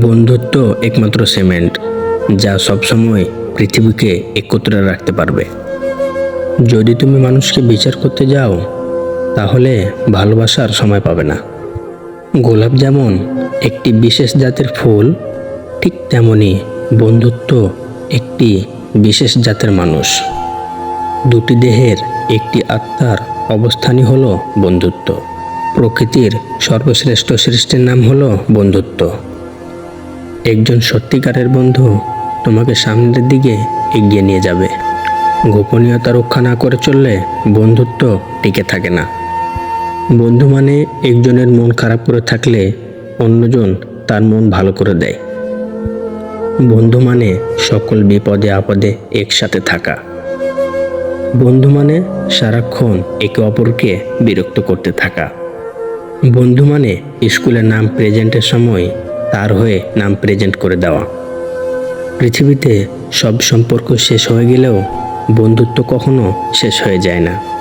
বন্ধুত্ব একমাত্র সিমেন্ট যা সবসময় পৃথিবীকে একত্রে রাখতে পারবে। যদি তুমি মানুষকে বিচার করতে যাও তাহলে ভালোবাসার সময় পাবে না। গোলাপ যেমন একটি বিশেষ জাতের ফুল, ঠিক তেমনি বন্ধুত্ব একটি বিশেষ জাতের মানুষ। দুটি দেহের একটি আত্মার অবস্থানই হলো বন্ধুত্ব। প্রকৃতির সর্বশ্রেষ্ঠ সৃষ্টির নাম হলো বন্ধুত্ব। একজন সত্যিকারের বন্ধু তোমাকে সামনের দিকে এগিয়ে নিয়ে যাবে। গোপনীয়তা রক্ষা না করে চললে বন্ধুত্ব টিকে থাকে না। বন্ধু মানে একজনের মন খারাপ করে থাকলে অন্যজন তার মন ভালো করে দেয়। বন্ধু মানে সকল বিপদে আপদে একসাথে থাকা। বন্ধু মানে সারাক্ষণ একে অপরকে বিরক্ত করতে থাকা। বন্ধু মানে স্কুলের নাম প্রেজেন্টের সময় তার হয়ে নাম প্রেজেন্ট করে দেওয়া। পৃথিবীতে সব সম্পর্ক শেষ হয়ে গেলেও বন্ধুত্ব কখনো শেষ হয়ে যায় না।